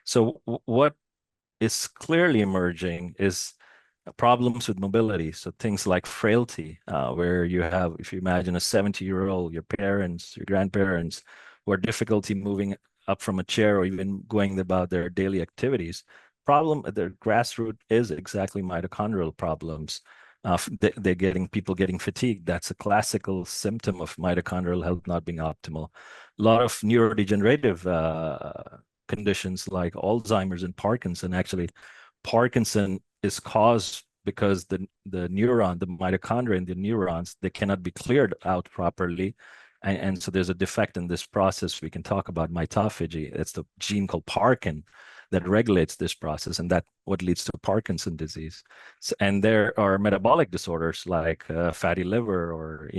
So what is clearly emerging is problems with mobility. So things like frailty, where you have, if you imagine a 70-year-old, your parents, your grandparents, who are difficulty moving up from a chair or even going about their daily activities. Problem, their grassroots is exactly mitochondrial problems. They're getting people getting fatigued. That's a classical symptom of mitochondrial health not being optimal. A lot of neurodegenerative conditions like Alzheimer's and Parkinson. Actually, Parkinson is caused because the mitochondria in the neurons, they cannot be cleared out properly. And so there's a defect in this process. We can talk about mitophagy. It's the gene called Parkin that regulates this process, and that what leads to Parkinson disease. So, and there are metabolic disorders like fatty liver, or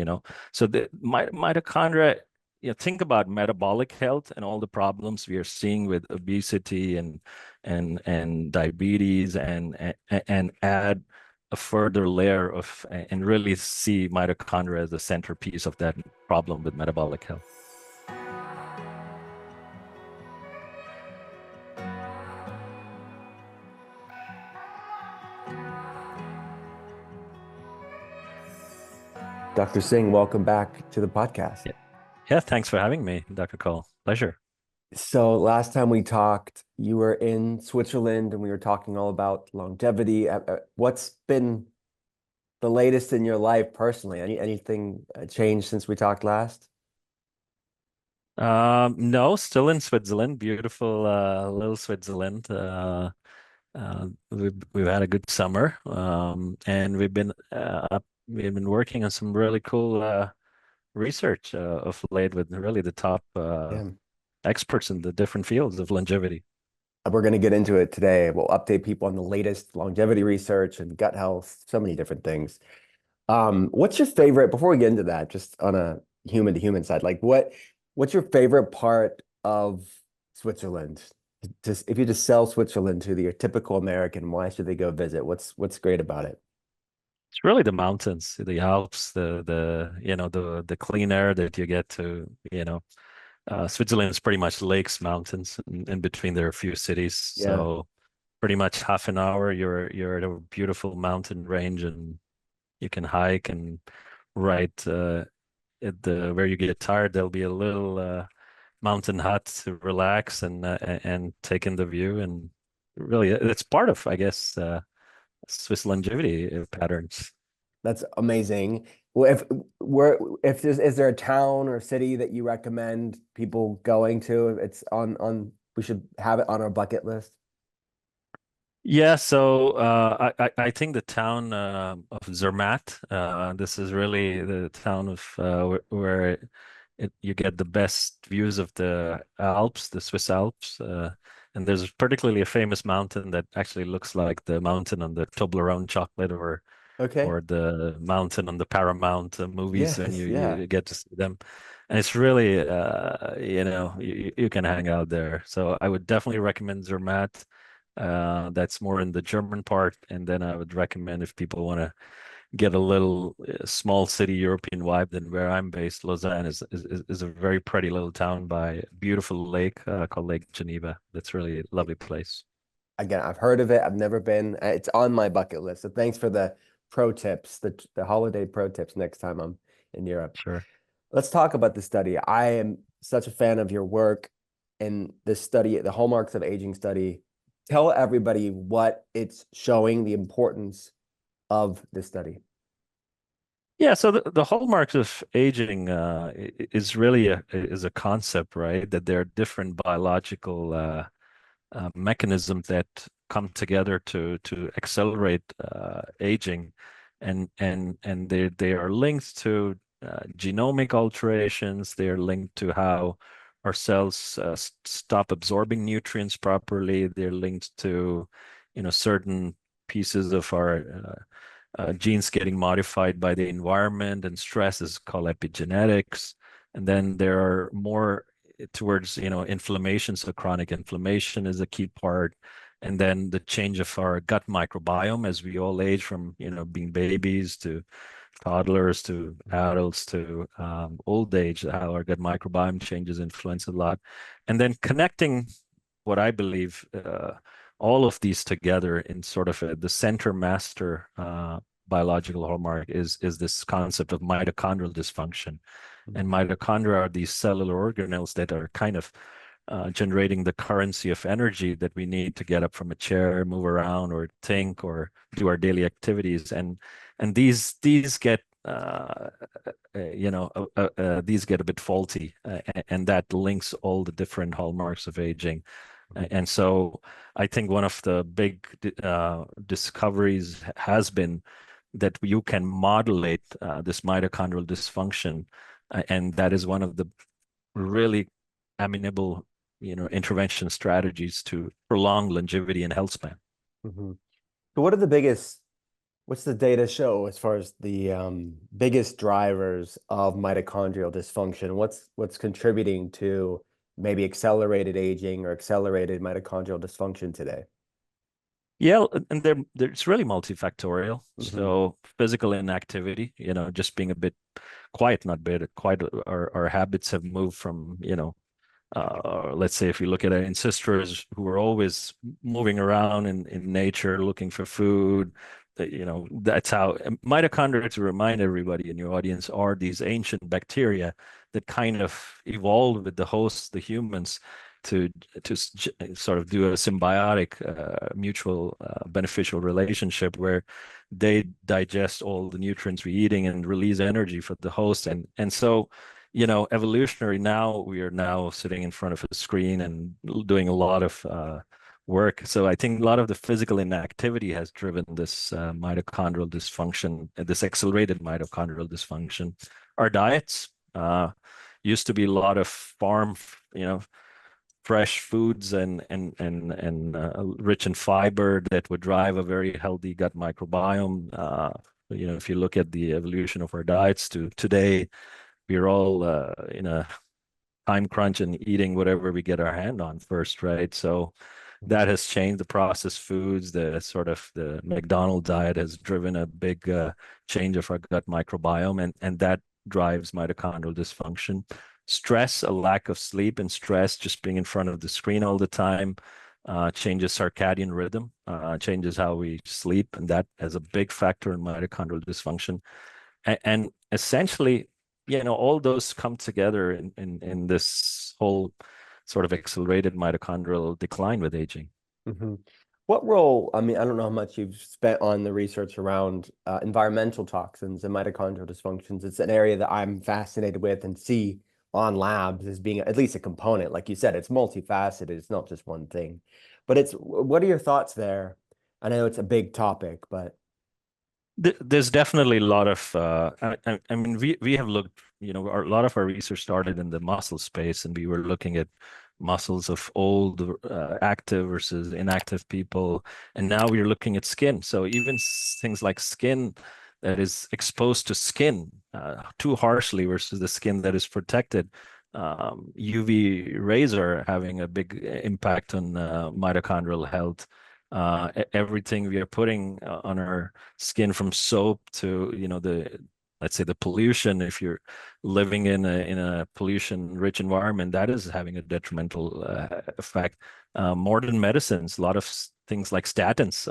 so the mitochondria. Think about metabolic health and all the problems we are seeing with obesity and diabetes, and add a further layer of, and really see mitochondria as the centerpiece of that problem with metabolic health. Dr. Singh, welcome back to the podcast. Yeah, thanks for having me, Dr. Cole. Pleasure. So last time we talked, you were in Switzerland and we were talking all about longevity. What's been the latest in your life personally? Anything changed since we talked last? No, still in Switzerland. Beautiful little Switzerland. We've had a good summer, and we've been working on some really cool research of late with really the top Yeah. experts in the different fields of longevity. We're going to get into it today. We'll update people on the latest longevity research and gut health, so many different things. What's your favorite, before we get into that, just on a human to human side, like what's your favorite part of Switzerland? Just if you just sell Switzerland to the typical American, why should they go visit? What's great about it? It's really the mountains, the Alps, the clean air that you get to, Switzerland is pretty much lakes, mountains, and in between there are a few cities. Yeah. So pretty much half an hour, you're at a beautiful mountain range, and you can hike. And right at the where you get tired, there'll be a little mountain hut to relax and take in the view. And really, it's part of, I guess, Swiss longevity patterns. That's amazing. Well, if is there a town or city that you recommend people going to? It's we should have it on our bucket list. Yeah, so I think the town of Zermatt. This is really the town of where you get the best views of the Alps, the Swiss Alps. And there's particularly a famous mountain that actually looks like the mountain on the Toblerone chocolate, Okay. or the mountain on the Paramount movies when Yes, yeah. you get to see them. And it's really, you can hang out there. So I would definitely recommend Zermatt. That's more in the German part. And then I would recommend, if people want to get a little small city European vibe, then where I'm based, Lausanne is a very pretty little town by a beautiful lake called Lake Geneva. That's really a lovely place. Again, I've heard of it. I've never been. It's on my bucket list. So thanks for the pro tips, the holiday pro tips next time I'm in Europe. Sure. Let's talk about the study. I am such a fan of your work and this study, the Hallmarks of Aging study. Tell everybody what it's showing, the importance of this study. Yeah, so the hallmarks of aging is really is a concept, right? That there are different biological mechanisms that come together to accelerate aging, and they are linked to genomic alterations. They are linked to how our cells stop absorbing nutrients properly. They're linked to, certain pieces of our genes getting modified by the environment, and stress is called epigenetics. And then there are more towards, inflammation. So chronic inflammation is a key part. And then the change of our gut microbiome as we all age, from, being babies to toddlers to adults to old age, how our gut microbiome changes influence a lot. And then connecting what I believe, all of these together in sort of the center master biological hallmark is this concept of mitochondrial dysfunction. And Mhm. mitochondria are these cellular organelles that are kind of generating the currency of energy that we need to get up from a chair, move around, or think, or do our daily activities. And these get these get a bit faulty, and that links all the different hallmarks of aging. Mhm. And so I think one of the big discoveries has been that you can modulate this mitochondrial dysfunction, and that is one of the really amenable, intervention strategies to prolong longevity and health span. Mhm. So what are the biggest, what's the data show as far as the biggest drivers of mitochondrial dysfunction? What's contributing to maybe accelerated aging or accelerated mitochondrial dysfunction today? Yeah, and it's really multifactorial. Hmm. So physical inactivity, just being a bit quiet, not bit quiet, our habits have moved from, let's say if you look at our ancestors who were always moving around in nature looking for food, that's how mitochondria, to remind everybody in your audience, are these ancient bacteria that kind of evolved with the hosts, the humans, to sort of do a symbiotic, mutual, beneficial relationship where they digest all the nutrients we're eating and release energy for the host. And so evolutionary, now we are now sitting in front of a screen and doing a lot of work. So I think a lot of the physical inactivity has driven this mitochondrial dysfunction, this accelerated mitochondrial dysfunction. Our diets used to be a lot of farm, fresh foods and rich in fiber that would drive a very healthy gut microbiome. If you look at the evolution of our diets to today, we're all in a time crunch and eating whatever we get our hand on first, right? So that has changed. The processed foods, the McDonald's diet has driven a big change of our gut microbiome, and that drives mitochondrial dysfunction. Stress, a lack of sleep and stress, just being in front of the screen all the time, changes circadian rhythm, changes how we sleep, and that has a big factor in mitochondrial dysfunction. And essentially, all those come together in this whole sort of accelerated mitochondrial decline with aging. Hmm. What role, I mean, I don't know how much you've spent on the research around environmental toxins and mitochondrial dysfunctions. It's an area that I'm fascinated with and see on labs as being at least a component. Like you said, it's multifaceted. It's not just one thing. But what are your thoughts there? I know it's a big topic, but There's definitely a lot of, I mean, we have looked, a lot of our research started in the muscle space, and we were looking at muscles of old, active versus inactive people. And now we're looking at skin. So even things like skin that is exposed to skin too harshly versus the skin that is protected. UV rays are having a big impact on mitochondrial health. Everything we are putting on our skin, from soap to let's say the pollution, if you're living in a pollution rich environment, that is having a detrimental effect. Modern medicines, a lot of things like statins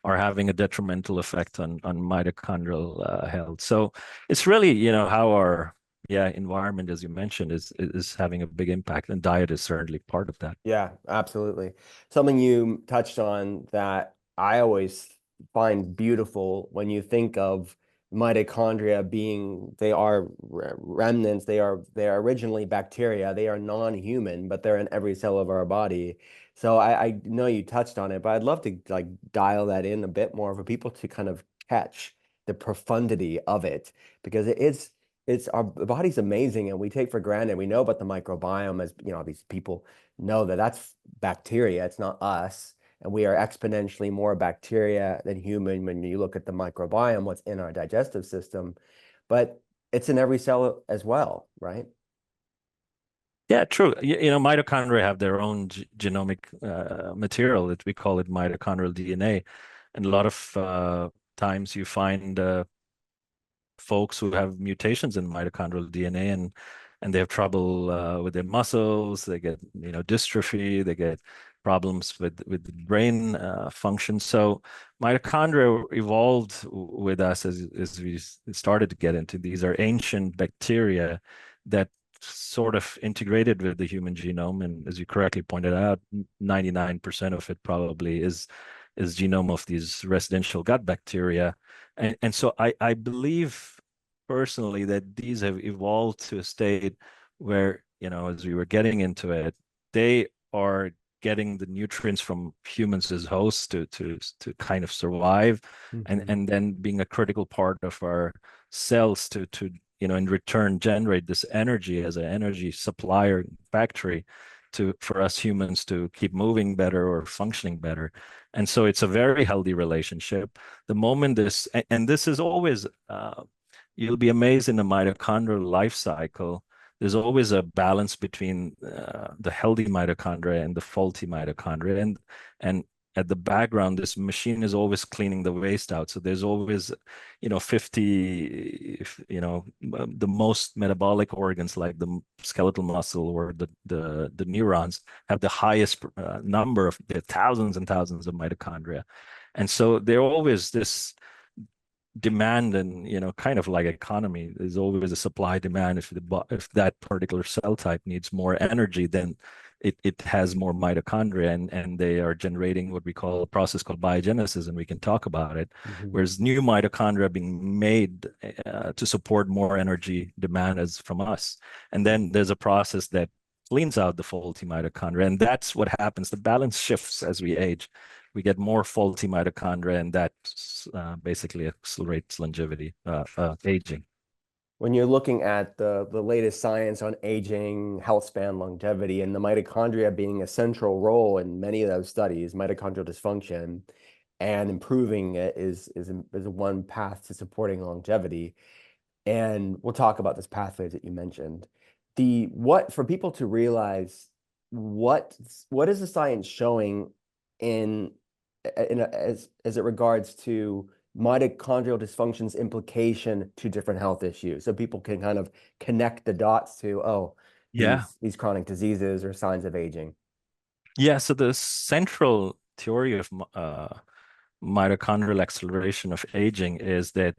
are having a detrimental effect on mitochondrial health. So it's really how our environment, as you mentioned, is having a big impact, and diet is certainly part of that. yeah, absolutely. Something you touched on that I always find beautiful when you think of mitochondria being, they are remnants, they are originally bacteria, they are non-human, but they're in every cell of our body. So I know you touched on it, but I'd love to like dial that in a bit more for people to kind of catch the profundity of it, because it's our body's amazing and we take for granted. We know about the microbiome, as you know, these people know that that's bacteria, it's not us. And we are exponentially more bacteria than human when you look at the microbiome, what's in our digestive system. But it's in every cell as well, right? Yeah, true. Mitochondria have their own genomic material that we call it mitochondrial DNA. And a lot of times you find folks who have mutations in mitochondrial DNA, and and they have trouble with their muscles. They get, dystrophy. They get problems with the brain function. So mitochondria evolved with us as we started to get into. These are ancient bacteria that sort of integrated with the human genome, and as you correctly pointed out, 99% of it probably is genome of these residential gut bacteria. And so I believe personally that these have evolved to a state where, as we were getting into it, they are getting the nutrients from humans as hosts to kind of survive, Hmm. and then being a critical part of our cells to in return generate this energy as an energy supplier factory for us humans to keep moving better or functioning better. And so it's a very healthy relationship. The moment and this is always, you'll be amazed in the mitochondrial life cycle, there's always a balance between the healthy mitochondria and the faulty mitochondria. And at the background, this machine is always cleaning the waste out. So there's always, 50, the most metabolic organs like the skeletal muscle or the neurons have the highest number of, there are thousands and thousands of mitochondria. And so they're always this demand, and kind of like economy, there's always a supply demand. If that particular cell type needs more energy, then it has more mitochondria, and they are generating what we call a process called biogenesis, and we can talk about it. Hmm. Whereas new mitochondria being made to support more energy demand as from us, and then there's a process that cleans out the faulty mitochondria, and that's what happens. The balance shifts as we age. We get more faulty mitochondria, and that basically accelerates longevity, aging. When you're looking at the latest science on aging, health span, longevity, and the mitochondria being a central role in many of those studies, mitochondrial dysfunction and improving it is one path to supporting longevity. And we'll talk about this pathway that you mentioned. What for people to realize what is the science showing in as it regards to mitochondrial dysfunction's implication to different health issues, so people can kind of connect the dots to, oh, Yeah. these chronic diseases or signs of aging. Yeah. So the central theory of mitochondrial acceleration of aging is that,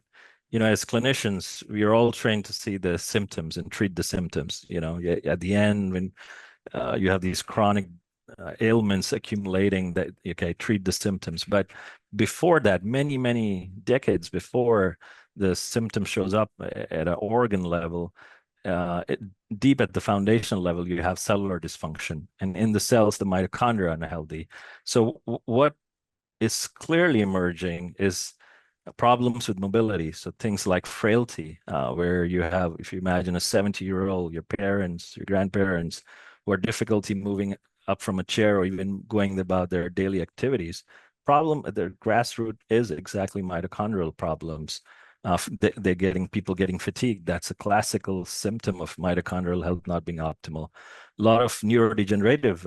as clinicians, we are all trained to see the symptoms and treat the symptoms. At the end, when you have these chronic ailments accumulating, that, okay, treat the symptoms. But before that, many, many decades before the symptom shows up at an organ level, it, deep at the foundational level, you have cellular dysfunction. And in the cells, the mitochondria are unhealthy. So what is clearly emerging is problems with mobility. So things like frailty, where you have, if you imagine a 70-year-old, your parents, your grandparents, who are difficulty moving up from a chair or even going about their daily activities. Problem, their grassroots is exactly mitochondrial problems. They're getting people getting fatigued. That's a classical symptom of mitochondrial health not being optimal. A lot of neurodegenerative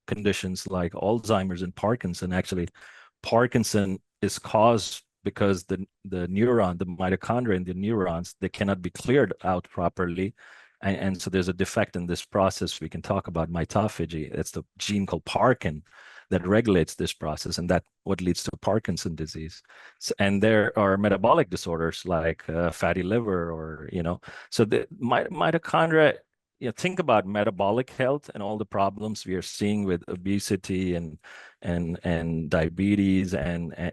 conditions like Alzheimer's and Parkinson. Actually, Parkinson is caused because the mitochondria in the neurons, they cannot be cleared out properly. And so there's a defect in this process. We can talk about mitophagy. It's the gene called Parkin that regulates this process, and that what leads to Parkinson disease. So, and there are metabolic disorders like fatty liver, or so the mitochondria. Think about metabolic health and all the problems we are seeing with obesity and diabetes, and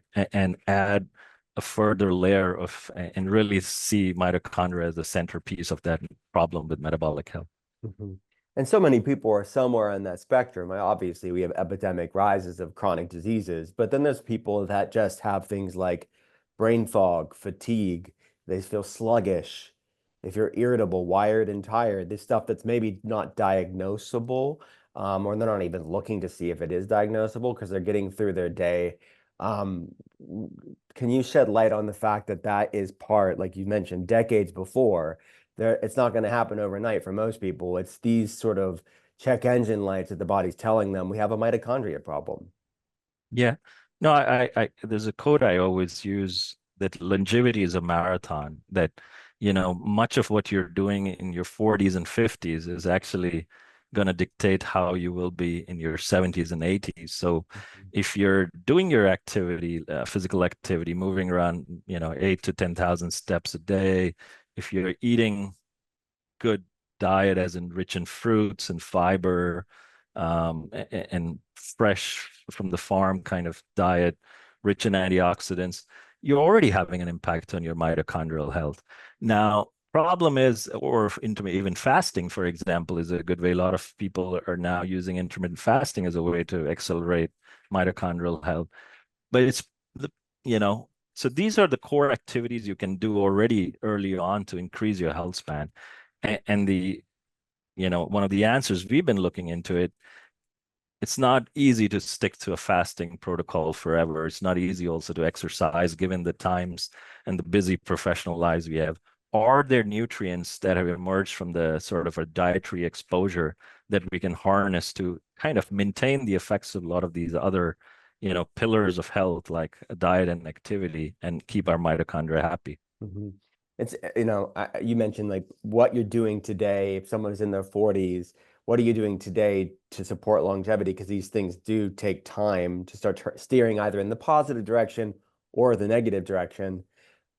add a further layer of, and really see mitochondria as the centerpiece of that problem with metabolic health. Mhm. And so many people are somewhere on that spectrum. Obviously, we have epidemic rises of chronic diseases, but then there's people that just have things like brain fog, fatigue, they feel sluggish, they feel irritable, wired, and tired. This stuff that's maybe not diagnosable, or they're not even looking to see if it is diagnosable because they're getting through their day. Um, can you shed light on the fact that that is part, like you mentioned, decades before? It's not going to happen overnight for most people. It's these sort of check engine lights that the body's telling them we have a mitochondria problem. Yeah. No, there's a quote I always use, that longevity is a marathon, that, much of what you're doing in your 40s and 50s is actually going to dictate how you will be in your 70s and 80s. So Mhm. if you're doing your activity, physical activity, moving around, 8 to 10,000 steps a day, if you're eating good diet, as in rich in fruits and fiber, and fresh from the farm kind of diet, rich in antioxidants, you're already having an impact on your mitochondrial health. Now, problem is, or even fasting, for example, is a good way. A lot of people are now using intermittent fasting as a way to accelerate mitochondrial health. But it's the, you know, so these are the core activities you can do already early on to increase your health span. And one of the answers we've been looking into it, it's not easy to stick to a fasting protocol forever. It's not easy also to exercise given the times and the busy professional lives we have. Are there nutrients that have emerged from the sort of a dietary exposure that we can harness to kind of maintain the effects of a lot of these other, pillars of health like diet and activity and keep our mitochondria happy? Mhm. It's, you mentioned like what you're doing today. If someone's in their 40s, what are you doing today to support longevity? Because these things do take time to start steering either in the positive direction or the negative direction,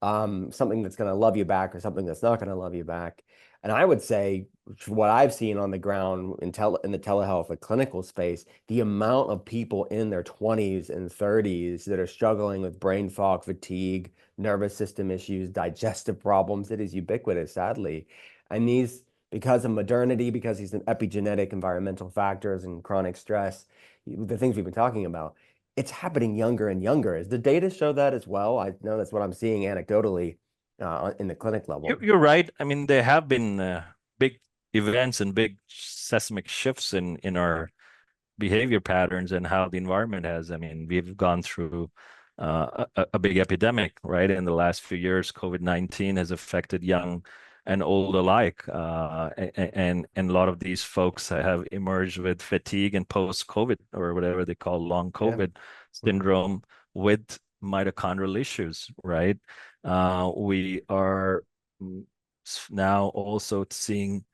something that's going to love you back or something that's not going to love you back. And I would say what I've seen on the ground in the telehealth, the clinical space, the amount of people in their 20s and 30s that are struggling with brain fog, fatigue, nervous system issues, digestive problems, it is ubiquitous, sadly. And these, because of modernity, because these epigenetic environmental factors and chronic stress, the things we've been talking about, it's happening younger and younger. Does the data show that as well? I know that's what I'm seeing anecdotally in the clinic You're, level. you're right. I mean, there have been big events and big seismic shifts in our behavior patterns and how the environment has. I mean, we've gone through a big epidemic, right? In the last few years, COVID-19 has affected young and old alike. And a lot of these folks have emerged with fatigue and post-COVID, or whatever they call long Yeah. COVID Mhm. syndrome, with mitochondrial issues, right? We are now also seeing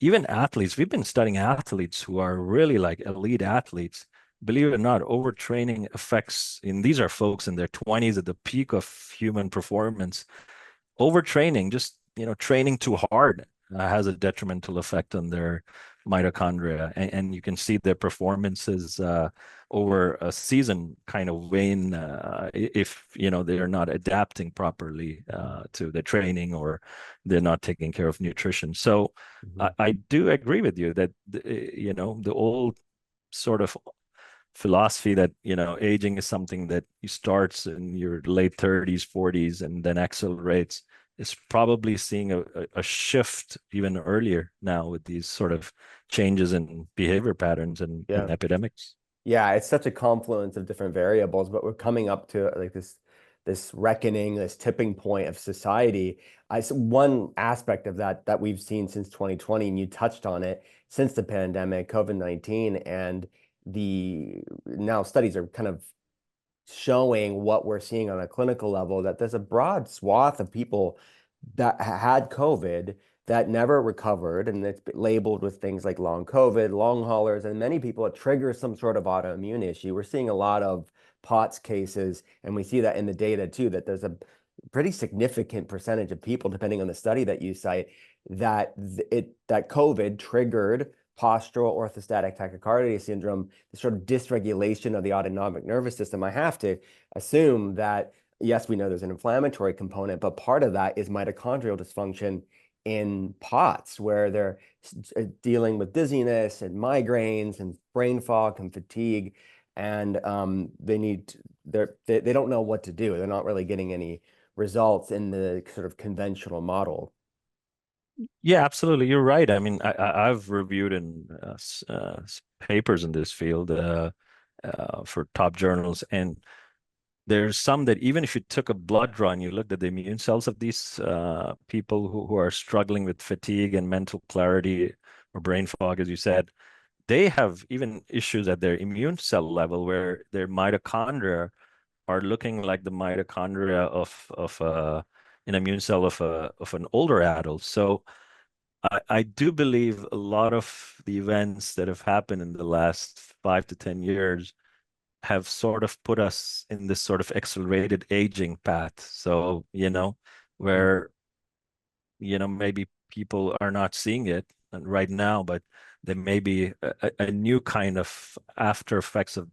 even athletes. We've been studying athletes who are really like elite athletes. Believe it or not, overtraining affects, and these are folks in their 20s at the peak of human performance. Overtraining, just training too hard, has a detrimental effect on their mitochondria, and you can see their performances over a season kind of wane if they're not adapting properly to the training, or they're not taking care of nutrition. So Mhm. I do agree with you that the old sort of philosophy that aging is something that you starts in your late 30s 40s and then accelerates is probably seeing a shift even earlier now with these sort of changes in behavior patterns and Yeah. epidemics. Yeah, it's such a confluence of different variables, but we're coming up to like this reckoning, this tipping point of society. One aspect of that we've seen since 2020, and you touched on it, since the pandemic, COVID-19, and the now studies are kind of showing what we're seeing on a clinical level, that there's a broad swath of people that had COVID that never recovered, and it's labeled with things like long COVID, long haulers, and many people it triggers some sort of autoimmune issue. We're seeing a lot of POTS cases, and we see that in the data too, that there's a pretty significant percentage of people, depending on the study that you cite, that COVID triggered postural orthostatic tachycardia syndrome, the sort of dysregulation of the autonomic nervous system. I have to assume that, yes, we know there's an inflammatory component, but part of that is mitochondrial dysfunction in POTS, where they're dealing with dizziness and migraines and brain fog and fatigue, and they don't know what to do. They're not really getting any results in the sort of conventional model. Yeah, absolutely, you're right. I mean, I've reviewed in papers in this field for top journals, and there's some that even if you took a blood draw and you looked at the immune cells of these people who are struggling with fatigue and mental clarity or brain fog, as you said, they have even issues at their immune cell level where their mitochondria are looking like the mitochondria of an immune cell of an older adult. So I do believe a lot of the events that have happened in the last 5 to 10 years have sort of put us in this sort of accelerated aging path. So, Mhm. where, maybe people are not seeing it right now, but there may be a new kind of after effects of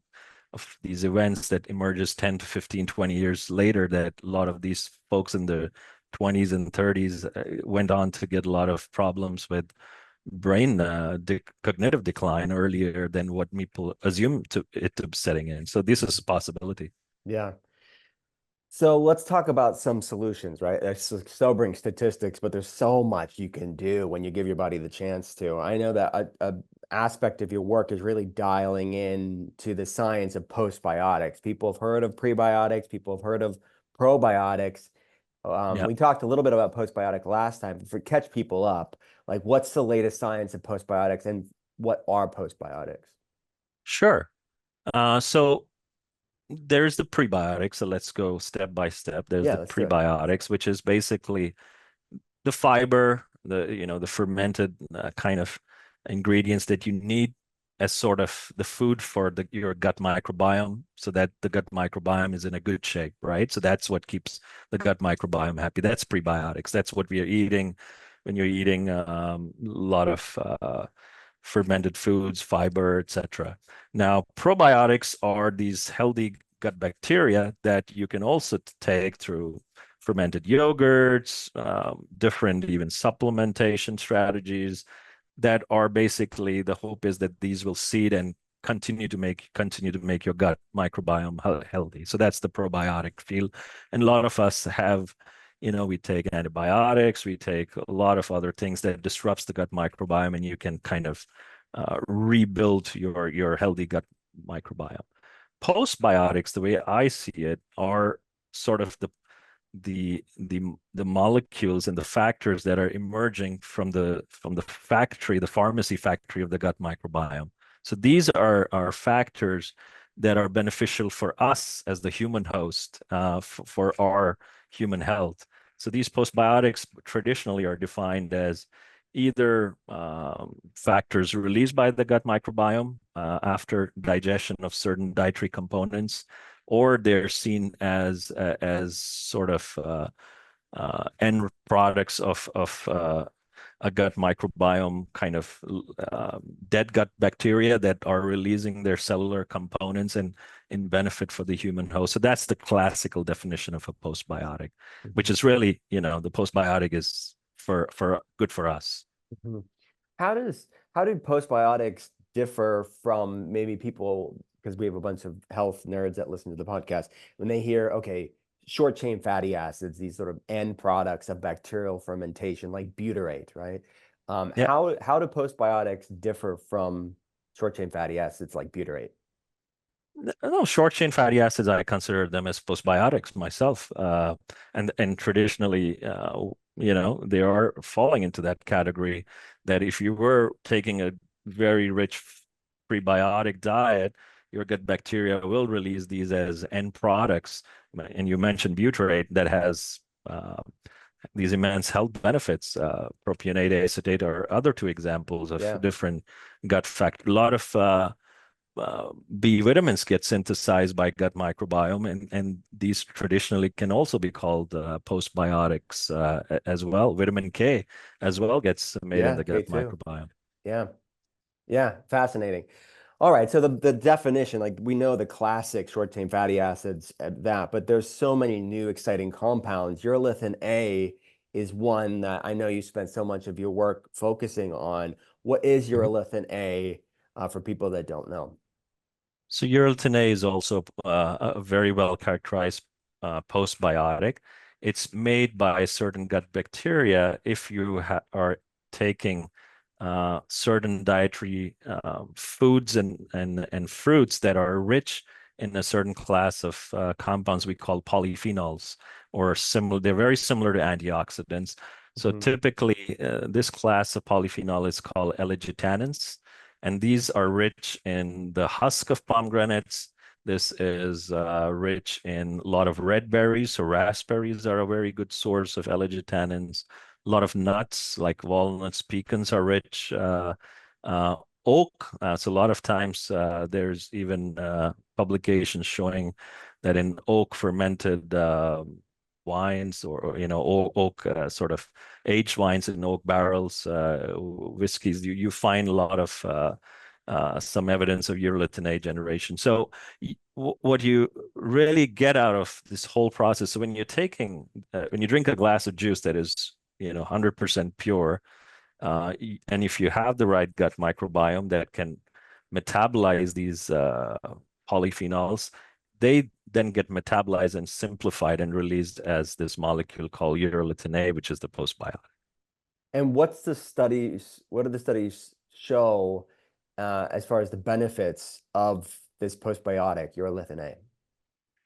these events that emerges 10 to 15, 20 years later, that a lot of these folks in the 20s and 30s went on to get a lot of problems with brain cognitive decline earlier than what people assume to be setting in. So this is a possibility. Yeah. So let's talk about some solutions, right? It's sobering statistics, but there's so much you can do when you give your body the chance to. I know that a aspect of your work is really dialing in to the science of postbiotics. People have heard of prebiotics, people have heard of probiotics. Yeah, We talked a little bit about postbiotic last time. For catch people up, like what's the latest science of postbiotics and what are postbiotics? sure. So there's the prebiotics. So let's go step by step. There's Yeah, the let's do it. prebiotics, which is basically the fiber, the fermented kind of ingredients that you need as sort of the food for your gut microbiome, so that the gut microbiome is in a good shape, right? So that's what keeps the gut microbiome happy. That's prebiotics. That's what we are eating when you're eating a lot of fermented foods, fiber, etc. Now, probiotics are these healthy gut bacteria that you can also take through fermented yogurts, different even supplementation strategies that are basically, the hope is that these will seed and continue to make your gut microbiome healthy. So that's the probiotic field. And a lot of us have, we take antibiotics, we take a lot of other things that disrupts the gut microbiome, and you can kind of rebuild your healthy gut microbiome. Postbiotics, the way I see it, are sort of the molecules and the factors that are emerging from the factory, the pharmacy factory of the gut microbiome. So these are factors that are beneficial for us as the human host, for our human health. So these postbiotics traditionally are defined as either factors released by the gut microbiome after digestion of certain dietary components, or they're seen as sort of end products of a gut microbiome, kind of dead gut bacteria that are releasing their cellular components and in benefit for the human host. So that's the classical definition of a postbiotic, which Mhm. is really, the postbiotic is for good for us. Mhm. How do postbiotics differ from maybe people, because we have a bunch of health nerds that listen to the podcast, when they hear, okay, short chain fatty acids, these sort of end products of bacterial fermentation, like butyrate, right? Yeah. How do postbiotics differ from short chain fatty acids like butyrate? No, short chain fatty acids, I consider them as postbiotics myself. And traditionally, they are falling into that category, that if you were taking a very rich prebiotic diet, your gut bacteria will release these as end products. And you mentioned butyrate, that has these immense health benefits. Propionate acetate are other two examples of Yeah. different gut factor. A lot of B vitamins get synthesized by gut microbiome, and these traditionally can also be called postbiotics as well. Vitamin K as well gets made in Yeah, the gut K2. microbiome. Yeah. Yeah, fascinating. All right, so the definition, like we know the classic short chain fatty acids at that, but there's so many new exciting compounds. Urolithin A is one that I know you spent so much of your work focusing on. What is Mhm. urolithin A for people that don't know? So urolithin A is also a very well characterized postbiotic. It's made by certain gut bacteria if you are taking certain dietary foods and fruits that are rich in a certain class of compounds we call polyphenols, or similar. They're very similar to antioxidants. So Mhm. typically, this class of polyphenol is called L-glutanins, and these are rich in the husk of pomegranates. This is rich in a lot of red berries. So raspberries are a very good source of L-argitannins. A lot of nuts like walnuts, pecans are rich. Uh, Oak, so a lot of times there's even publications showing that in oak fermented wines or oak sort of aged wines in oak barrels, whiskeys, you find a lot of some evidence of urolithin A generation. So what you really get out of this whole process, so when you're taking, when you drink a glass of juice that is, 100% pure, and if you have the right gut microbiome that can metabolize these polyphenols, they then get metabolized and simplified and released as this molecule called urolithin A, which is the postbiotic. And what do the studies show as far as the benefits of this postbiotic, urolithin A?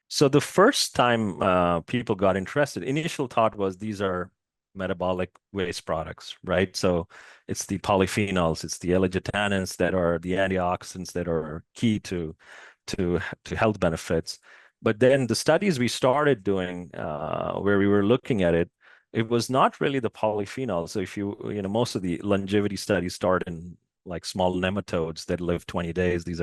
So the first time people got interested, initial thought was these are metabolic waste products, right? So it's the polyphenols, it's the L-argitannins that are the antioxidants that are key to health benefits. But then the studies we started doing, where we were looking at it, it was not really the polyphenols. So if most of the longevity studies start in like small nematodes that live 20 days. These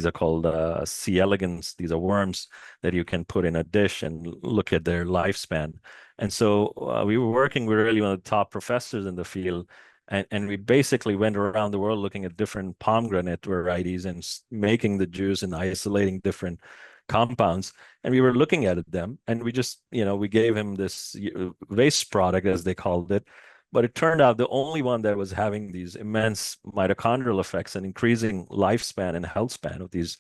are called C. elegans. These are worms that you can put in a dish and look at their lifespan. And so we were working with really one of the top professors in the field. And we basically went around the world looking at different pomegranate varieties and making the juice and isolating different compounds. And we were looking at them and we just, we gave him this waste product, as they called it. But it turned out the only one that was having these immense mitochondrial effects and increasing lifespan and health span of these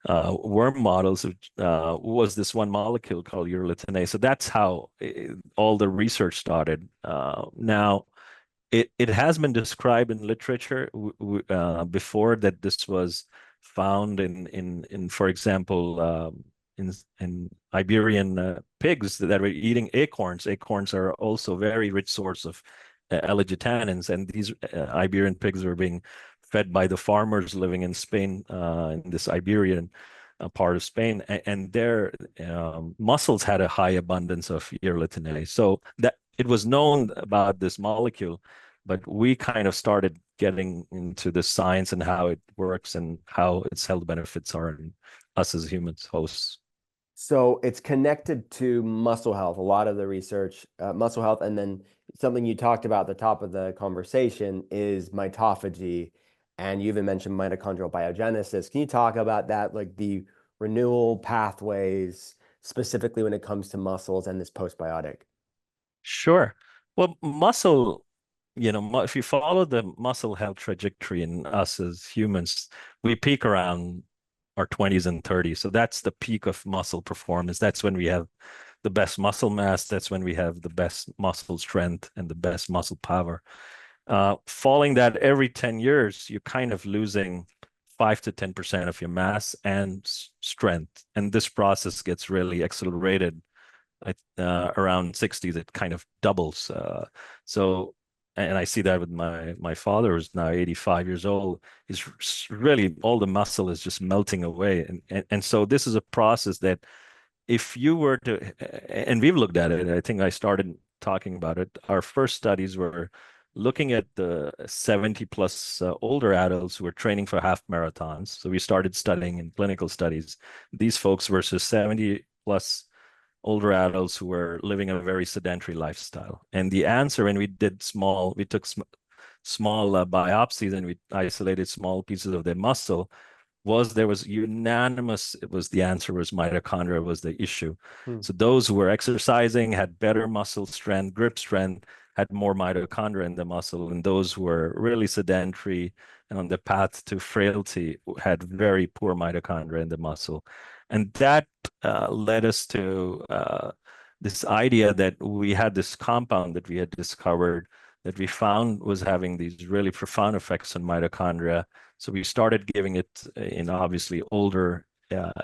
worm models was this one molecule called urolithin A. So that's how all the research started. Now, it has been described in literature before that this was found in for example, in Iberian pigs that were eating acorns. Acorns are also a very rich source of L-argitannins, and these Iberian pigs were being fed by the farmers living in Spain, in this Iberian part of Spain, and their muscles had a high abundance of urolithin A. So that it was known about this molecule, but we kind of started getting into the science and how it works and how its health benefits are in us as humans, hosts. So it's connected to muscle health, a lot of the research, muscle health, and then something you talked about at the top of the conversation is mitophagy, and you even mentioned mitochondrial biogenesis. Can you talk about that, like the renewal pathways, specifically when it comes to muscles and this postbiotic? Sure. Well, muscle, if you follow the muscle health trajectory in us as humans, we peak around our 20s and 30s. So that's the peak of muscle performance. That's when we have the best muscle mass. That's when we have the best muscle strength and the best muscle power. Following that, every 10 years, you're kind of losing 5 to 10% of your mass and strength. And this process gets really accelerated around 60s. It kind of doubles. And I see that with my father, who's now 85 years old. He's really, all the muscle is just melting away. And so this is a process that if you were to, and we've looked at it, I think I started talking about it. Our first studies were looking at the 70 plus older adults who were training for half marathons. So we started studying in clinical studies, these folks versus 70 plus older adults who were living a very sedentary lifestyle. And the answer, when we took small biopsies and we isolated small pieces of their muscle, there was unanimous, the answer was mitochondria was the issue. So those who were exercising had better muscle strength, grip strength, had more mitochondria in the muscle, and those who were really sedentary and on the path to frailty had very poor mitochondria in the muscle. And that led us to this idea that we had this compound that we had discovered that we found was having these really profound effects on mitochondria. So we started giving it in obviously older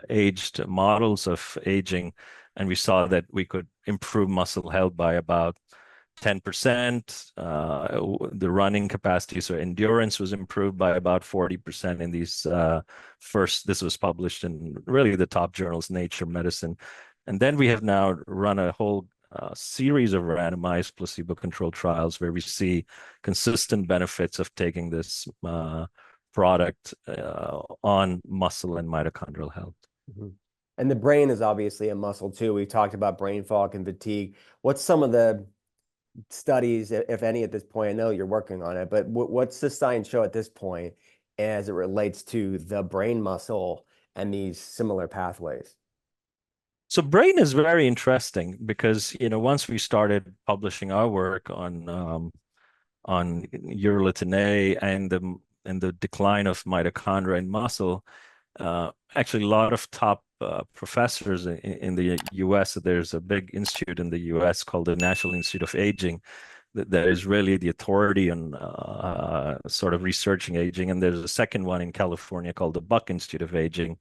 aged models of aging, and we saw that we could improve muscle health by about 10%. The running capacity, so endurance was improved by about 40% in these this was published in really the top journals, Nature Medicine. And then we have now run a whole series of randomized placebo-controlled trials where we see consistent benefits of taking this product on muscle and mitochondrial health. Mhm. And the brain is obviously a muscle too. We talked about brain fog and fatigue. What's some of the studies, if any, at this point? I know you're working on it, but what's the science show at this point as it relates to the brain muscle and these similar pathways? So brain is very interesting because, once we started publishing our work on Urolithin A and the decline of mitochondria in muscle, actually a lot of top professors in the US, there's a big institute in the US called the National Institute of Aging that is really the authority on sort of researching aging. And there's a second one in California called the Buck Institute of Aging.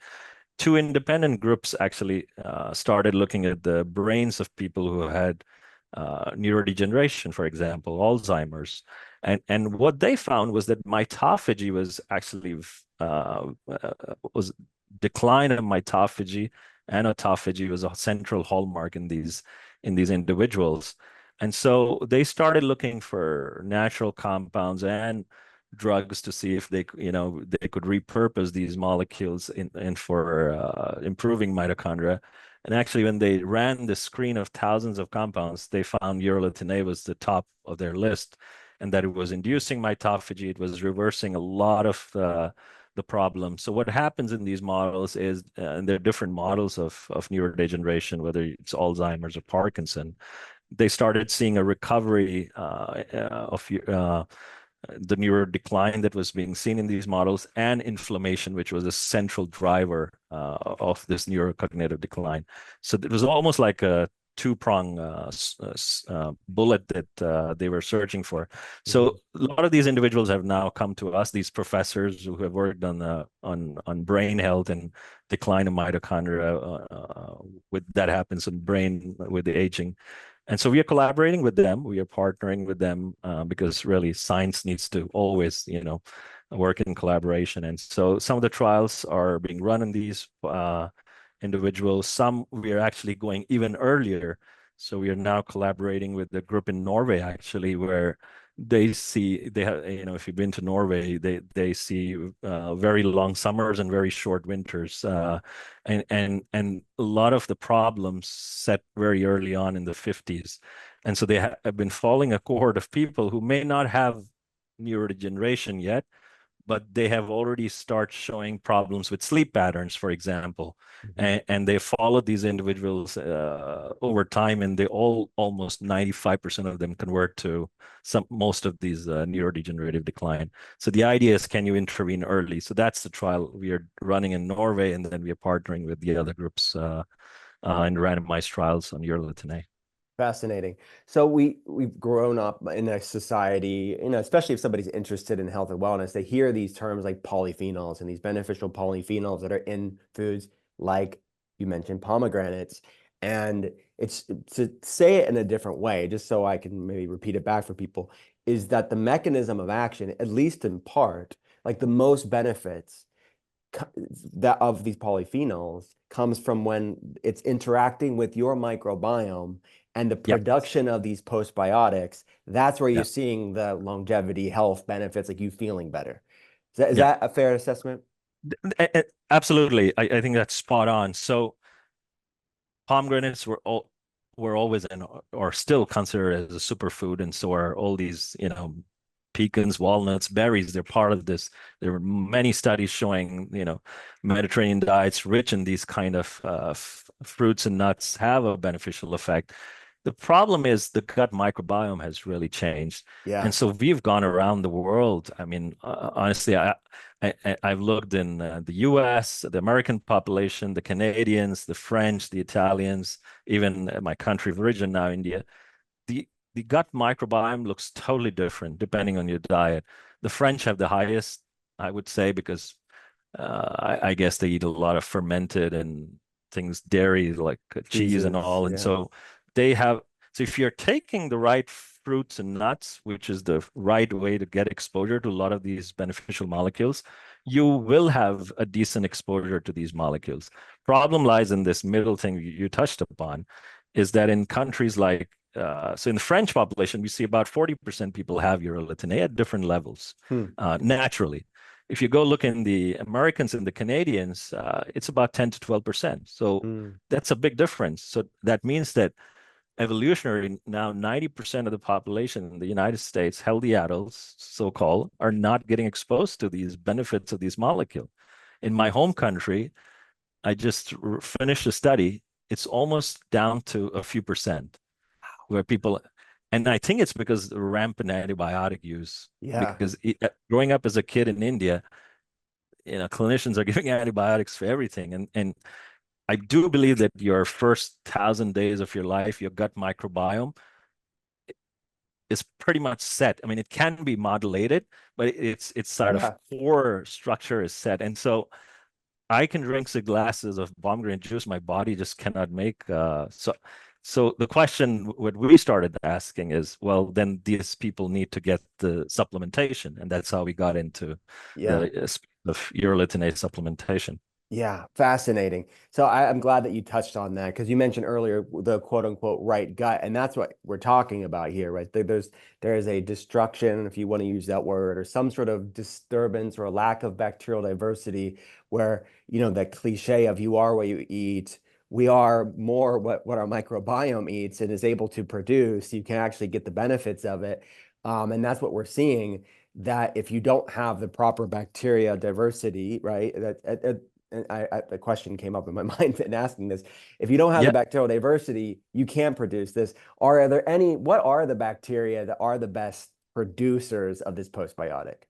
Two independent groups actually started looking at the brains of people who had neurodegeneration, for example, Alzheimer's. And what they found was that mitophagy was actually was decline of mitophagy and autophagy was a central hallmark in these individuals. And so they started looking for natural compounds and drugs to see if they could repurpose these molecules in for improving mitochondria. And actually, when they ran the screen of thousands of compounds, they found urolithin A was the top of their list, and that it was inducing mitophagy. It was reversing a lot of the problem. So what happens in these models is, and there are different models of neurodegeneration, whether it's Alzheimer's or Parkinson, they started seeing a recovery of the neuro decline that was being seen in these models and inflammation, which was a central driver of this neurocognitive decline. So it was almost like a two-prong bullet that they were searching for. So a lot of these individuals have now come to us, these professors who have worked on brain health and decline of mitochondria with that happens in brain with the aging. And so we are collaborating with them. We are partnering with them because really science needs to always, work in collaboration. And so some of the trials are being run in these individuals. Some we are actually going even earlier. So we are now collaborating with the group in Norway, actually, where they have, if you've been to Norway, they see very long summers and very short winters, and a lot of the problems set very early on in the 50s, and so they have been following a cohort of people who may not have neurodegeneration yet, but they have already started showing problems with sleep patterns, for example. And they followed these individuals over time, and they almost 95% of them convert to most of these neurodegenerative decline. So the idea is, can you intervene early? So that's the trial we are running in Norway, and then we are partnering with the other groups in randomized trials on urolithin A. Fascinating. So we've grown up in a society, especially if somebody's interested in health and wellness, they hear these terms like polyphenols and these beneficial polyphenols that are in foods like you mentioned pomegranates. And it's to say it in a different way, just so I can maybe repeat it back for people, is that the mechanism of action, at least in part, like the most benefits that of these polyphenols comes from when it's interacting with your microbiome and the Yep. production of these postbiotics. That's where you're Yep. seeing the longevity, health benefits, like you feeling better. Is Yep. that a fair assessment? Absolutely. I think that's spot on. So pomegranates were always or still considered as a superfood, and so are all these, pecans, walnuts, berries. They're part of this. There were many studies showing, Mediterranean diets rich in these kind of fruits and nuts have a beneficial effect. The problem is the gut microbiome has really changed. Yeah. And so we've gone around the world. I mean, honestly, I've looked in the US, the American population, the Canadians, the French, the Italians, even my country of origin now, India. The gut microbiome looks totally different depending on your diet. The French have the highest, I would say, because I guess they eat a lot of fermented and things, dairy like cheese and Cheeses. all. And Yeah. so they have, so if you're taking the right fruits and nuts, which is the right way to get exposure to a lot of these beneficial molecules, you will have a decent exposure to these molecules. Problem lies in this middle thing you touched upon, is that in countries like, so in the French population, we see about 40% people have urolithin A at different levels Hmm. naturally. If you go look in the Americans and the Canadians, it's about 10 to 12%. So Hmm. that's a big difference. So that means that evolutionary, now 90% of the population in the United States, healthy adults, so-called, are not getting exposed to these benefits of these molecules. In my home Interesting. country, I just finished a study. It's almost down to a few percent where people, and I think it's because of rampant antibiotic use. Yeah. Because growing up as a kid in India, clinicians are giving antibiotics for everything, and I do believe that your first 1,000 days of your life, your gut microbiome is pretty much set. I mean, it can be modulated, but it's sort of Yeah. core structure is set. And so I can drink 6 glasses of pomegranate juice. My body just cannot make. So the question what we started asking is, well, then these people need to get the supplementation, and that's how we got into Yeah. the of urolithin A supplementation. Yeah, fascinating. So I'm glad that you touched on that because you mentioned earlier the quote unquote right gut, and that's what we're talking about here, right? There is a destruction, if you want to use that word, or some sort of disturbance or a lack of bacterial diversity, where that cliche of you are what you eat, we are more what our microbiome eats and is able to produce. You can actually get the benefits of it, and that's what we're seeing. That if you don't have the proper bacteria diversity, right? And the question came up in my mind in asking this. If you don't have the Yeah. bacterial diversity, you can't produce this. What are the bacteria that are the best producers of this postbiotic?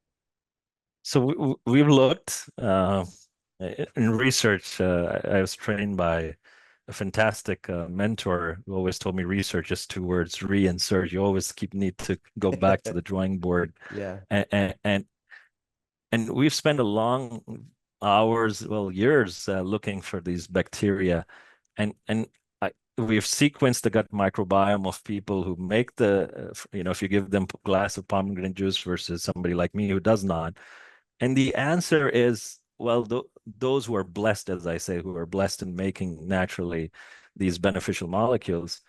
So we've looked in research. I was trained by a fantastic mentor who always told me research is 2 words, reinsert. You always need to go back to the drawing board. Yeah. And, and we've spent a long hours, well, years looking for these bacteria. And we've sequenced the gut microbiome of people who make if you give them a glass of pomegranate juice versus somebody like me who does not. And the answer is, well, those who are blessed, as I say, who are blessed in making naturally these beneficial molecules,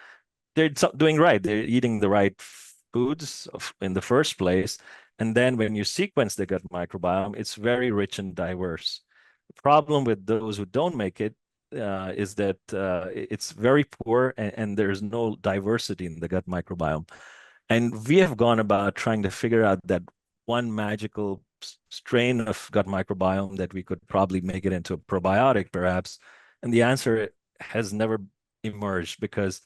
they're doing right. They're eating the right foods in the first place. And then when you sequence the gut microbiome, it's very rich and diverse. The problem with those who don't make it is that it's very poor and there's no diversity in the gut microbiome. And we have gone about trying to figure out that one magical strain of gut microbiome that we could probably make it into a probiotic, perhaps. And the answer has never emerged because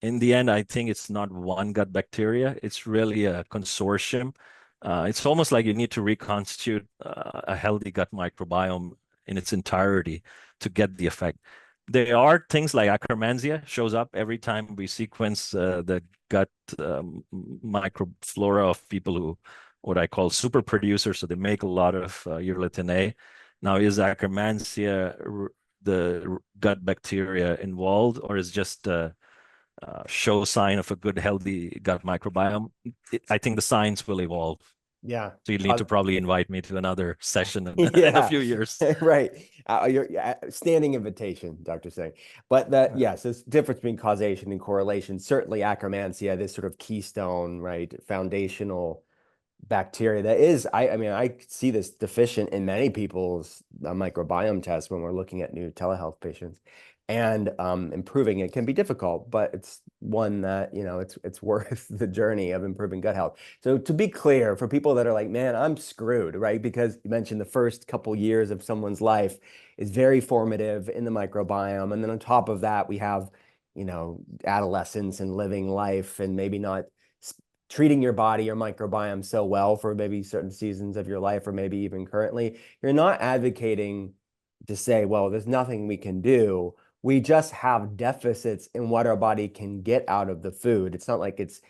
in the end, I think it's not one gut bacteria. It's really a consortium. It's almost like you need to reconstitute a healthy gut microbiome in its entirety to get the effect. There are things like Akkermansia shows up every time we sequence the gut microflora of people who, what I call super producers. So they make a lot of urolithin A. Now, is Akkermansia the gut bacteria involved, or is just show sign of a good, healthy gut microbiome? I think the science will evolve. Yeah. So you'll need to probably invite me to another session in a Yeah, few years. right. You're standing invitation, Dr. Singh. But that, yes, this difference between causation and correlation, certainly Akkermansia, this sort of keystone, right, foundational bacteria that is, I mean, I see this deficient in many people's microbiome tests when we're looking at new telehealth patients. And improving it can be difficult, but it's one that, it's worth the journey of improving gut health. So to be clear, for people that are like, man, I'm screwed, right? Because you mentioned the first couple years of someone's life is very formative in the microbiome. And then on top of that, we have, adolescence and living life and maybe not treating your body, your microbiome so well for maybe certain seasons of your life, or maybe even currently. You're not advocating to say, well, there's nothing we can do. We just have deficits in what our body can get out of the food. It's not like it's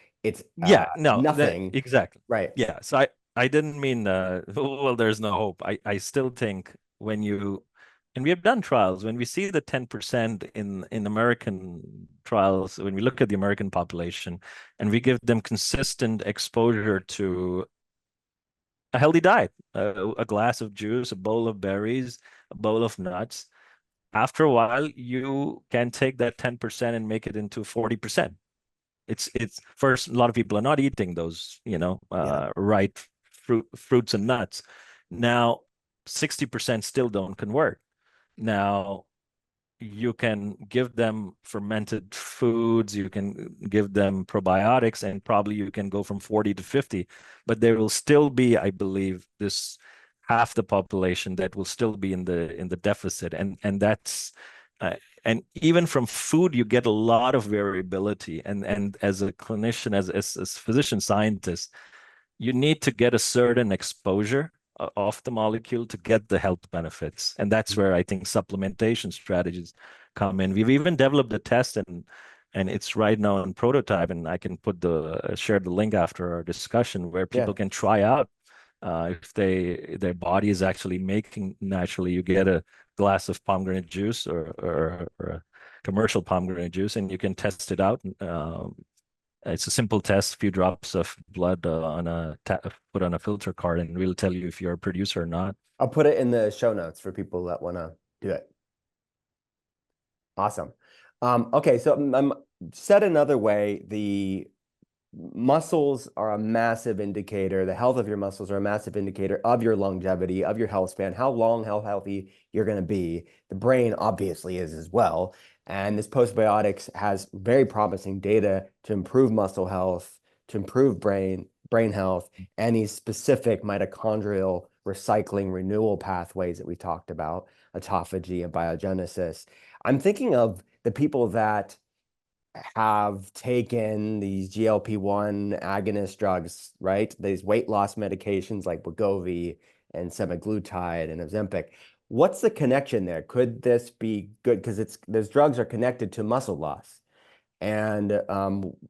Yeah, no, nothing, exactly. right? Yeah, so I didn't mean well, there's no hope. I still think when you, and we have done trials, when we see the 10% in American trials, when we look at the American population and we give them consistent exposure to a healthy diet, a glass of juice, a bowl of berries, a bowl of nuts, after a while, you can take that 10% and make it into 40%. It's first, a lot of people are not eating those, Yeah. right fruits and nuts. Now, 60% still don't convert. Now, you can give them fermented foods, you can give them probiotics, and probably you can go from 40 to 50, but there will still be, I believe, this half the population that will still be in the deficit, and that's and even from food you get a lot of variability, and as a clinician, as physician scientist, you need to get a certain exposure of the molecule to get the health benefits. And that's where I think supplementation strategies come in. We've even developed a test, and it's right now in prototype, and I can share the link after our discussion, where Yeah. people can try out if their body is actually making naturally. You get a glass of pomegranate juice or a commercial pomegranate juice, and you can test it out. It's a simple test, a few drops of blood put on a filter card, and we'll tell you if you're a producer or not. I'll put it in the show notes for people that want to do it. Awesome. Okay, so said another way, the muscles are a massive indicator. The health of your muscles are a massive indicator of your longevity, of your health span, how long, how healthy you're going to be. The brain obviously is as well. And this postbiotics has very promising data to improve muscle health, to improve brain health, and these specific mitochondrial recycling renewal pathways that we talked about, autophagy and biogenesis. I'm thinking of the people that have taken these GLP-1 agonist drugs, right? These weight loss medications like Wegovy and semaglutide and Ozempic. What's the connection there? Could this be good? Because those drugs are connected to muscle loss. And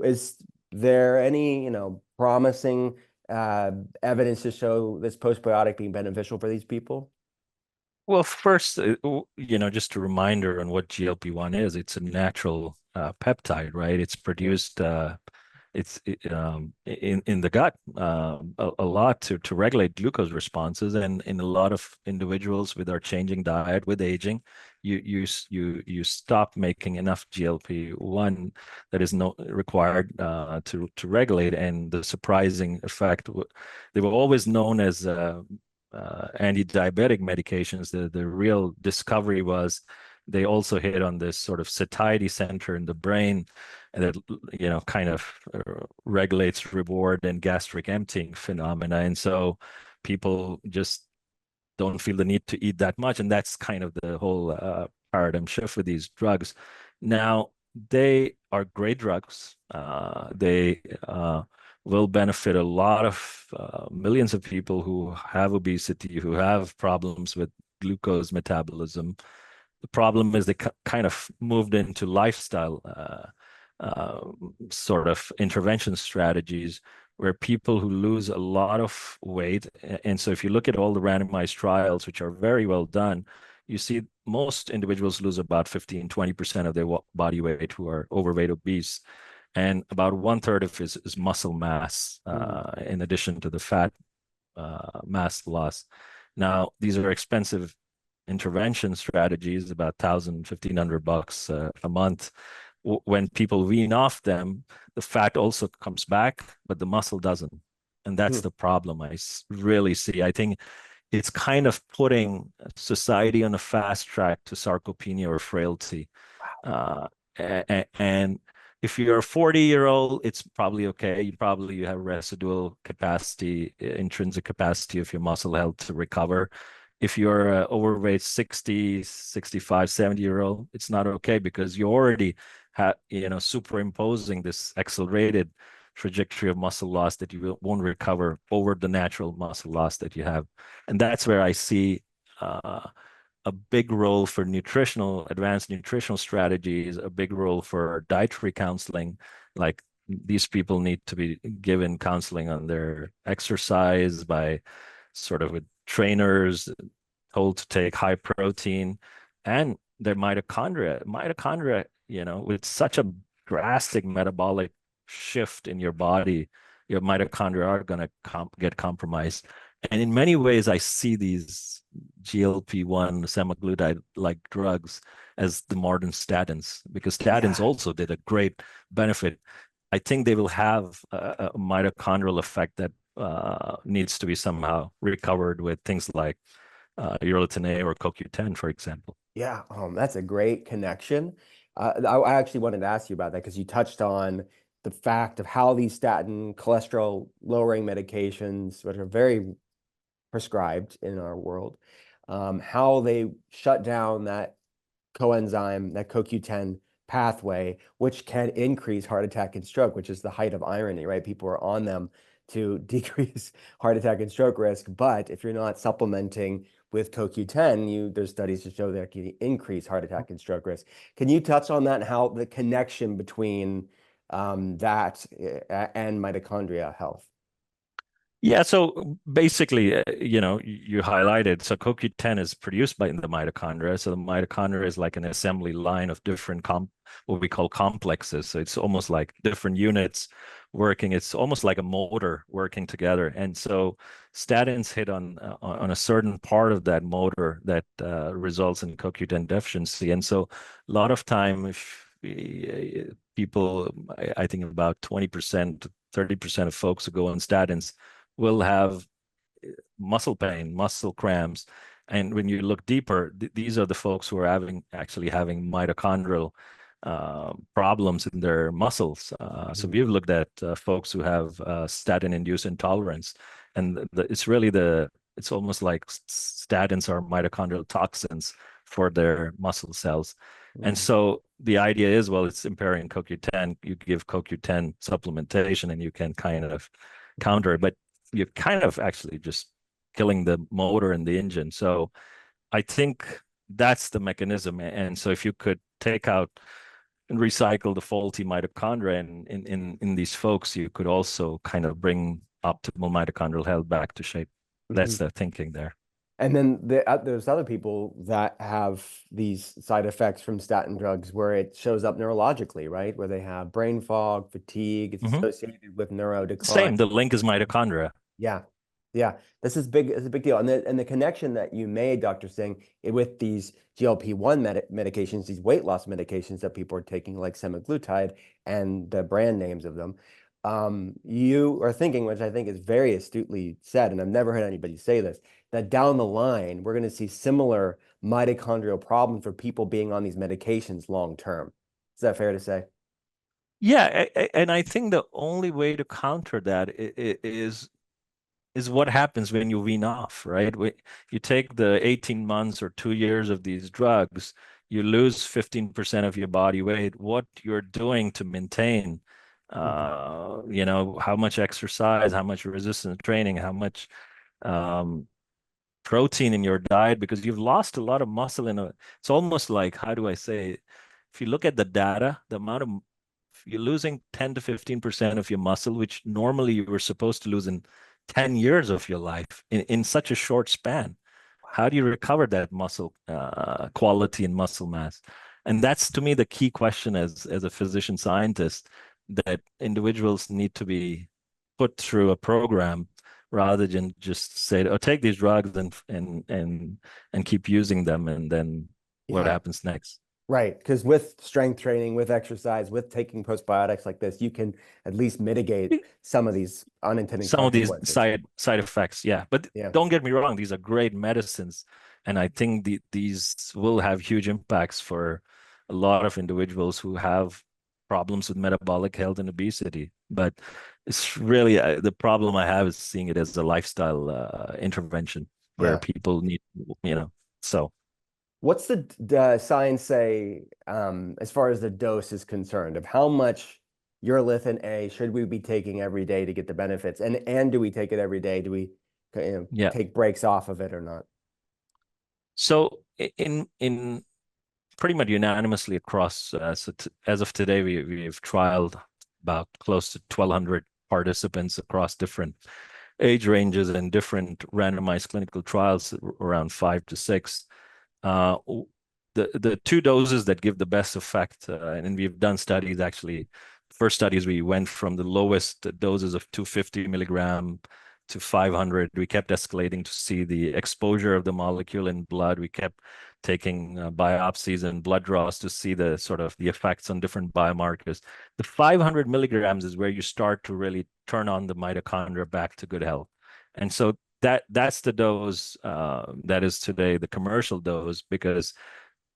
is there any, promising evidence to show this postbiotic being beneficial for these people? Well, first, just a reminder on what GLP-1 is. It's a natural peptide, right? It's produced in the gut a lot to regulate glucose responses, and in a lot of individuals with our changing diet, with aging, you stop making enough GLP-1 that is no required to regulate. And the surprising effect, they were always known as anti-diabetic medications. The real discovery was they also hit on this sort of satiety center in the brain, and that kind of regulates reward and gastric emptying phenomena. And so people just don't feel the need to eat that much, and that's kind of the whole paradigm shift with these drugs. Now, they are great drugs. They will benefit a lot of millions of people who have obesity, who have problems with glucose metabolism. The problem is they kind of moved into lifestyle sort of intervention strategies, where people who lose a lot of weight. And so if you look at all the randomized trials, which are very well done, you see most individuals lose about 15-20% of their body weight who are overweight, obese. And about 1/3 of it is muscle mass, in addition to the fat mass loss. Now, these are expensive intervention strategies, about $1,000-$1,500 a month. When people wean off them, the fat also comes back, but the muscle doesn't. And that's the problem I really see. I think it's kind of putting society on a fast track to sarcopenia or frailty. And if you're a 40-year-old, it's probably okay. You have residual capacity, intrinsic capacity of your muscle health to recover. If you're overweight 60, 65, 70-year-old, it's not okay, because you already have, superimposing this accelerated trajectory of muscle loss that you won't recover over the natural muscle loss that you have. And that's where I see a big role for advanced nutritional strategies, a big role for dietary counseling. Like, these people need to be given counseling on their exercise by sort of with trainers, told to take high protein, and their mitochondria. Mitochondria, with such a drastic metabolic shift in your body, your mitochondria are going to get compromised. And in many ways, I see these GLP-1 semaglutide-like drugs as the modern statins, because statins Yeah. also did a great benefit. I think they will have a mitochondrial effect that needs to be somehow recovered with things like Urolithin A or CoQ10, for example. Yeah, that's a great connection. I actually wanted to ask you about that because you touched on the fact of how these statin cholesterol lowering medications, which are very prescribed in our world, how they shut down that coenzyme, that CoQ10 pathway, which can increase heart attack and stroke, which is the height of irony, right? People are on them to decrease heart attack and stroke risk, but if you're not supplementing with CoQ10, there's studies to show that can increase heart attack and stroke risk. Can you touch on that and how the connection between that and mitochondria health? Yeah, so basically, you highlighted, so CoQ10 is produced by the mitochondria. So the mitochondria is like an assembly line of different what we call complexes. So it's almost like different units working. It's almost like a motor working together. And so statins hit on a certain part of that motor that results in CoQ10 deficiency. And so a lot of time, if people, I think about 20% to 30% of folks who go on statins will have muscle pain, muscle cramps. And when you look deeper, these are the folks who are actually having mitochondrial problems in their muscles. So we've looked at folks who have statin-induced intolerance, and it's almost like statins are mitochondrial toxins for their muscle cells. And so the idea is, well, it's impairing CoQ10. You give CoQ10 supplementation, and you can kind of counter it. But you're kind of actually just killing the motor and the engine. So I think that's the mechanism. And so if you could take out and recycle the faulty mitochondria in these folks, you could also kind of bring optimal mitochondrial health back to shape. That's the thinking there. And then there's other people that have these side effects from statin drugs where it shows up neurologically, right? Where they have brain fog, fatigue, it's associated with neuro decline. Same, the link is mitochondria. Yeah. Yeah. This is big. It's a big deal. And the connection that you made, Dr. Singh, with these GLP-1 medications, these weight loss medications that people are taking, like semaglutide and the brand names of them, you are thinking, which I think is very astutely said, and I've never heard anybody say this, that down the line, we're going to see similar mitochondrial problems for people being on these medications long term. Is that fair to say? Yeah, and I think the only way to counter that is what happens when you wean off, right? You take the 18 months or 2 years of these drugs, you lose 15% of your body weight. What you're doing to maintain, how much exercise, how much resistance training, how much protein in your diet, because you've lost a lot of muscle it's almost like, how do I say, if you look at the data, the amount of you're losing 10 to 15% of your muscle, which normally you were supposed to lose in 10 years of your life in such a short span. How do you recover that muscle quality and muscle mass? And that's, to me, the key question as a physician scientist, that individuals need to be put through a program rather than just say, oh, take these drugs and keep using them, and then what happens next? Right, because with strength training, with exercise, with taking postbiotics like this, you can at least mitigate some of these unintended Some of these consequences. side effects, yeah. But don't get me wrong, these are great medicines, and I think these will have huge impacts for a lot of individuals who have problems with metabolic health and obesity. But it's really the problem I have is seeing it as a lifestyle intervention where people need, so. What's the science say as far as the dose is concerned of how much urolithin A should we be taking every day to get the benefits? And do we take it every day? Do we take breaks off of it or not? So in pretty much unanimously across, as of today, we've trialed about close to 1,200 participants across different age ranges and different randomized clinical trials, around 5 to 6. the two doses that give the best effect, and we've done studies actually. First studies, we went from the lowest doses of 250 milligram to 500. We kept escalating to see the exposure of the molecule in blood. We kept taking biopsies and blood draws to see the sort of the effects on different biomarkers. The 500 milligrams is where you start to really turn on the mitochondria back to good health. And so that's the dose that is today the commercial dose, because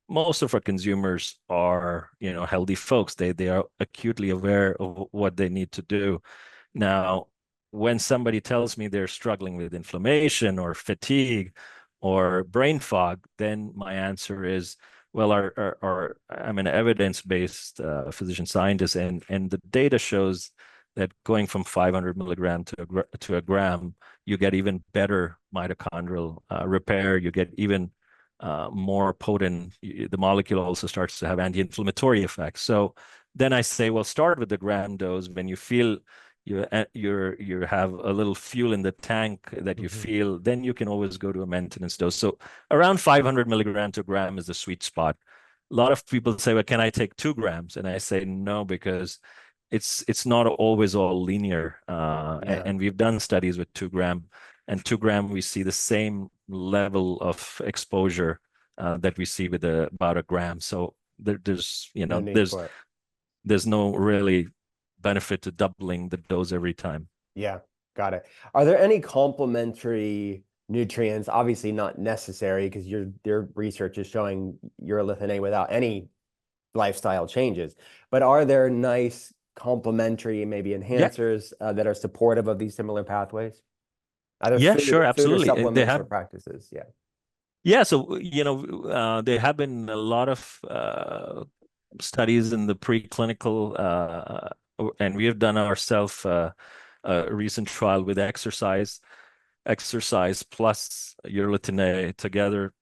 most of our consumers are, healthy folks. They are acutely aware of what they need to do. Now, when somebody tells me they're struggling with inflammation or fatigue or brain fog, then my answer is, well, I'm an evidence-based physician scientist, and the data shows that going from 500 milligram to a gram, you get even better mitochondrial repair. You get even more potent. The molecule also starts to have anti-inflammatory effects. So then I say, well, start with the gram dose. When you feel you have a little fuel in the tank that you feel, then you can always go to a maintenance dose. So around 500 milligram to gram is the sweet spot. A lot of people say, well, can I take 2 grams? And I say no, because it's not always all linear. And we've done studies with 2 gram, and 2 gram we see the same level of exposure that we see with about a gram. So there's No need for it. there's no really benefit to doubling the dose every time. Yeah, got it. Are there any complementary nutrients? Obviously not necessary, because your research is showing urolithin A without any lifestyle changes. But are there nice complementary, maybe Yeah, enhancers that are supportive of these similar pathways? Either yeah, food, sure, food or absolutely. They supplements or have, practices. Yeah. yeah. So there have been a lot of studies in the preclinical, and we have done ourselves a recent trial with exercise plus urolithin A together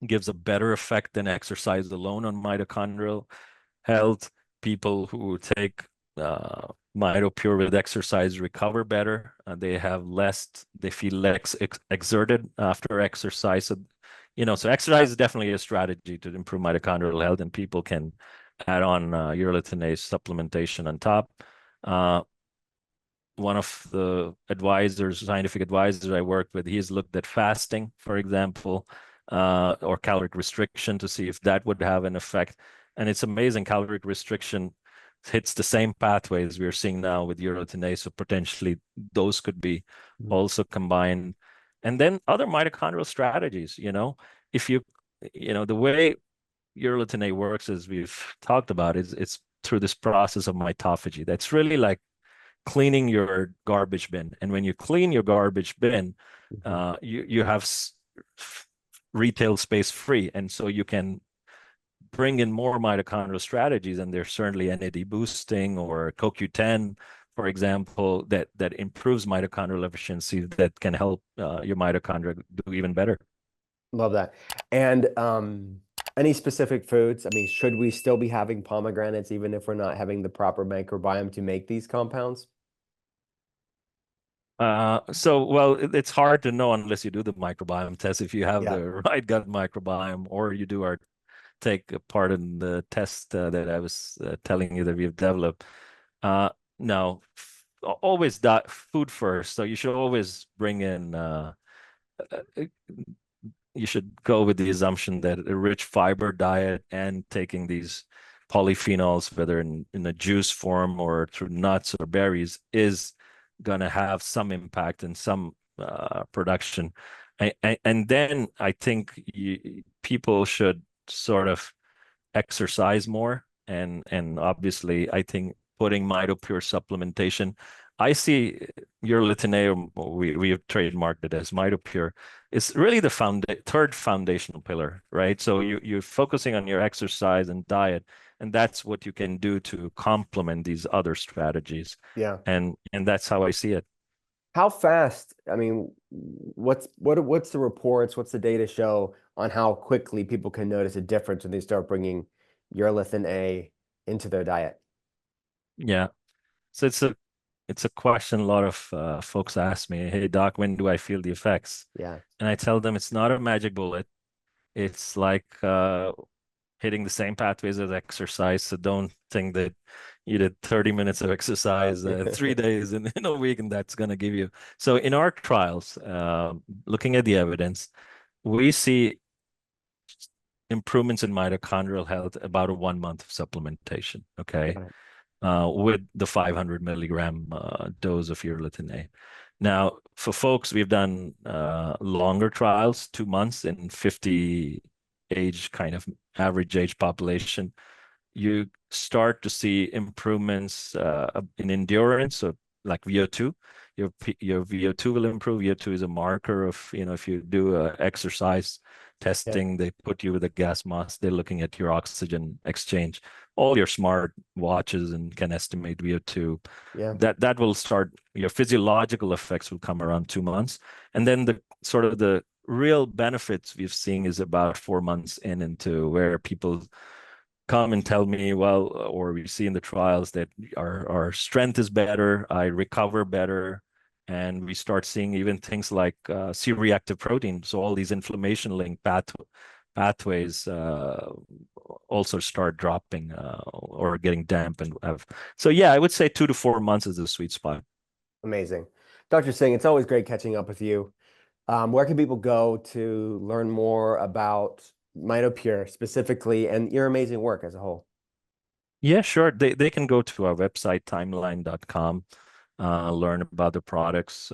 gives a better effect than exercise alone on mitochondrial health. People who take MitoPure with exercise recover better. They feel less exerted after exercise. So, so exercise is definitely a strategy to improve mitochondrial health, and people can add on urolithin A supplementation on top. One of the scientific advisors I work with, he's looked at fasting, for example, or caloric restriction to see if that would have an effect. And it's amazing, caloric restriction hits the same pathways we're seeing now with urolithin A. So potentially those could be also combined. And then other mitochondrial strategies, if the way urolithin A works, as we've talked about, is it's through this process of mitophagy. That's really like cleaning your garbage bin. And when you clean your garbage bin, you have retail space free, and so you can bring in more mitochondrial strategies. And there's certainly NAD boosting or CoQ10, for example, that improves mitochondrial efficiency, that can help your mitochondria do even better. Love that. And any specific foods? I mean, should we still be having pomegranates even if we're not having the proper microbiome to make these compounds? Well, it's hard to know unless you do the microbiome test if you have Yeah. the right gut microbiome, or you take a part in the test that I was telling you that we've developed. Now, always food first. So you should always bring in. Uh, you should go with the assumption that a rich fiber diet and taking these polyphenols, whether in a juice form or through nuts or berries, is going to have some impact and some production. And then I think people should sort of exercise more. And obviously, I think putting MitoPure supplementation, I see urolithin A, we have trademarked it as MitoPure. It's really the third foundational pillar, right? So you're focusing on your exercise and diet, and that's what you can do to complement these other strategies. Yeah. And that's how I see it. How fast? I mean, what's the reports? What's the data show on how quickly people can notice a difference when they start bringing urolithin A into their diet? Yeah. So it's a question a lot of folks ask me, hey doc, when do I feel the effects? Yeah. And I tell them it's not a magic bullet. It's like hitting the same pathways as exercise. So don't think that you did 30 minutes of exercise 3 days in a week and that's going to give you. So in our trials, looking at the evidence, we see improvements in mitochondrial health about a 1 month of supplementation, okay, Got it. with the 500 milligram dose of urolithin A. Now, for folks, we've done longer trials, 2 months in 50 age kind of average age population. You start to see improvements in endurance, so like VO2. Your VO2 will improve. VO2 is a marker of, if you do exercise Yeah. testing, they put you with a gas mask. They're looking at your oxygen exchange. All your smart watches and can estimate VO2. Yeah. That will start. Your physiological effects will come around 2 months, and then the real benefits we've seen is about 4 months into where people come and tell me, well, or we see in the trials that our strength is better, I recover better, and we start seeing even things like C-reactive protein. So all these inflammation-linked pathways also start dropping or getting dampened. So yeah, I would say 2 to 4 months is the sweet spot. Amazing. Dr. Singh, it's always great catching up with you. Where can people go to learn more about Mitopure specifically and your amazing work as a whole? Yeah, sure. They can go to our website, timeline.com, learn about the products.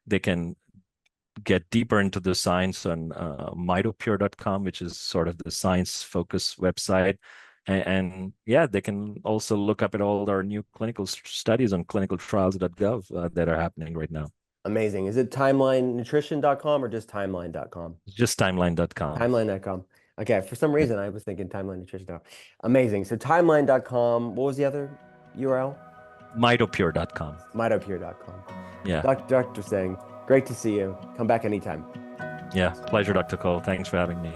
They can get deeper into the science on mitopure.com, which is sort of the science focused website. And yeah, they can also look up at all our new clinical studies on clinicaltrials.gov that are happening right now. Amazing. Is it timelinenutrition.com or just timeline.com? It's just timeline.com. Timeline.com. Okay, for some reason I was thinking timelinenutrition.com. Amazing. So timeline.com. What was the other URL? Mitopure.com. Mitopure.com. Yeah. Dr. Singh, great to see you. Come back anytime. Yeah. Pleasure, Dr. Cole. Thanks for having me.